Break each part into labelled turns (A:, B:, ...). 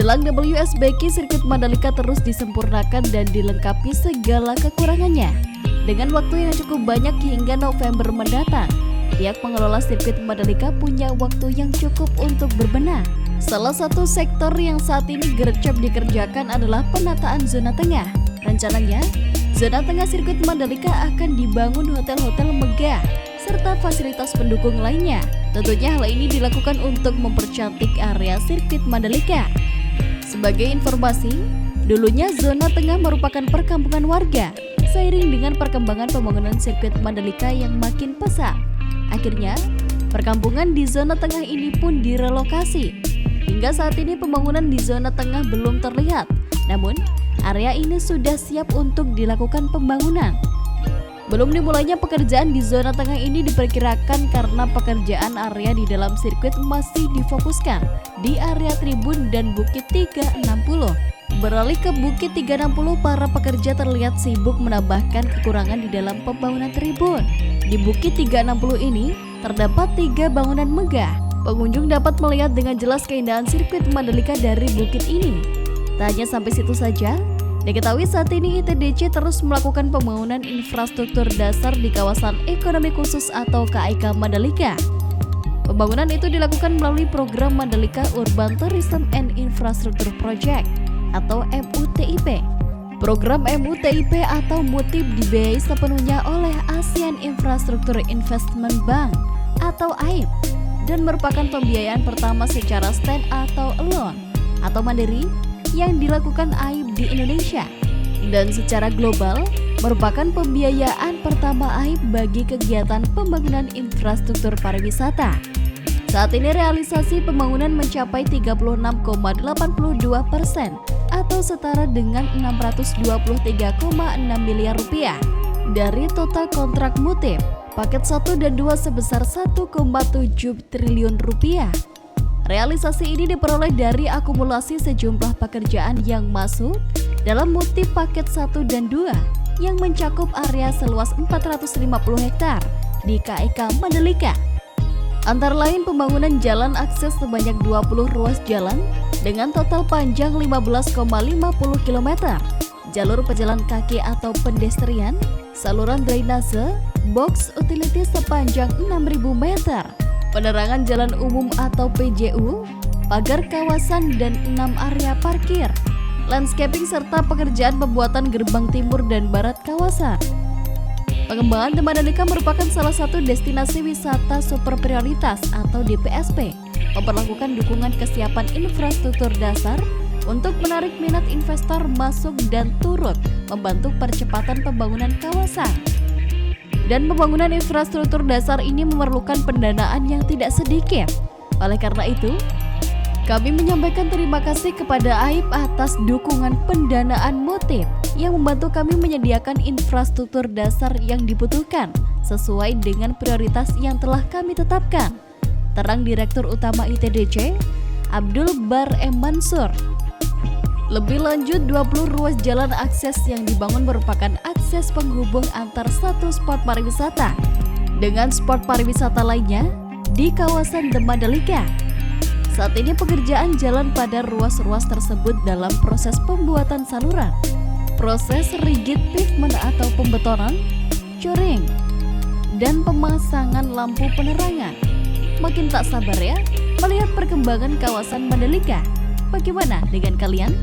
A: Jelang WSBQ, sirkuit Mandalika terus disempurnakan dan dilengkapi segala kekurangannya. Dengan waktu yang cukup banyak hingga November mendatang, pihak pengelola sirkuit Mandalika punya waktu yang cukup untuk berbenah. Salah satu sektor yang saat ini gercep dikerjakan adalah penataan zona tengah. Rencananya, zona tengah sirkuit Mandalika akan dibangun hotel-hotel megah serta fasilitas pendukung lainnya. Tentunya hal ini dilakukan untuk mempercantik area sirkuit Mandalika. Sebagai informasi, dulunya zona tengah merupakan perkampungan warga. Seiring dengan perkembangan pembangunan sirkuit Mandalika yang makin pesat, akhirnya perkampungan di zona tengah ini pun direlokasi. Hingga saat ini pembangunan di zona tengah belum terlihat, namun area ini sudah siap untuk dilakukan pembangunan. Belum dimulainya pekerjaan di zona tengah ini diperkirakan karena pekerjaan area di dalam sirkuit masih difokuskan di area tribun dan Bukit 360. Beralih ke Bukit 360, para pekerja terlihat sibuk menambahkan kekurangan di dalam pembangunan tribun. Di Bukit 360 ini terdapat 3 bangunan megah. Pengunjung dapat melihat dengan jelas keindahan sirkuit Mandalika dari bukit ini. Tak hanya sampai situ saja, diketahui saat ini ITDC terus melakukan pembangunan infrastruktur dasar di kawasan ekonomi khusus atau KEK Mandalika. Pembangunan itu dilakukan melalui program Mandalika Urban Tourism and Infrastructure Project atau MUTIP. Program MUTIP atau MUTIP dibiayai sepenuhnya oleh ASEAN Infrastructure Investment Bank atau AIIB dan merupakan pembiayaan pertama secara stand atau alone atau mandiri yang dilakukan AIIB di Indonesia, dan secara global merupakan pembiayaan pertama AIIB bagi kegiatan pembangunan infrastruktur pariwisata. Saat ini realisasi pembangunan mencapai 36,82% atau setara dengan 623,6 miliar rupiah dari total kontrak MUTIP paket 1 dan 2 sebesar 1,7 triliun rupiah. Realisasi ini diperoleh dari akumulasi sejumlah pekerjaan yang masuk dalam MUTIP paket 1 dan 2 yang mencakup area seluas 450 hektar di KEK Mandalika. Antara lain pembangunan jalan akses sebanyak 20 ruas jalan dengan total panjang 15,50 km, jalur pejalan kaki atau pedestrian, saluran drainase, box utility sepanjang 6.000 meter, penerangan jalan umum atau PJU, pagar kawasan dan 6 area parkir, landscaping serta pekerjaan pembuatan gerbang timur dan barat kawasan. Pengembangan Mandalika merupakan salah satu destinasi wisata super prioritas atau DPSP, memperlakukan dukungan kesiapan infrastruktur dasar untuk menarik minat investor masuk dan turut membantu percepatan pembangunan kawasan. Dan pembangunan infrastruktur dasar ini memerlukan pendanaan yang tidak sedikit. Oleh karena itu, kami menyampaikan terima kasih kepada AIIB atas dukungan pendanaan MUTIP yang membantu kami menyediakan infrastruktur dasar yang dibutuhkan sesuai dengan prioritas yang telah kami tetapkan. Terang Direktur Utama ITDC, Abdul Bar M. Mansur. Lebih lanjut, 20 ruas jalan akses yang dibangun merupakan akses penghubung antar satu spot pariwisata dengan spot pariwisata lainnya di kawasan The Mandalika. Saat ini pekerjaan jalan pada ruas-ruas tersebut dalam proses pembuatan saluran, proses rigid pavement atau pembetonan, coring, dan pemasangan lampu penerangan. Makin tak sabar ya melihat perkembangan kawasan Mandalika. Bagaimana dengan kalian?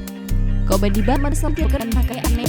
A: Komen di bawah, pakai aneh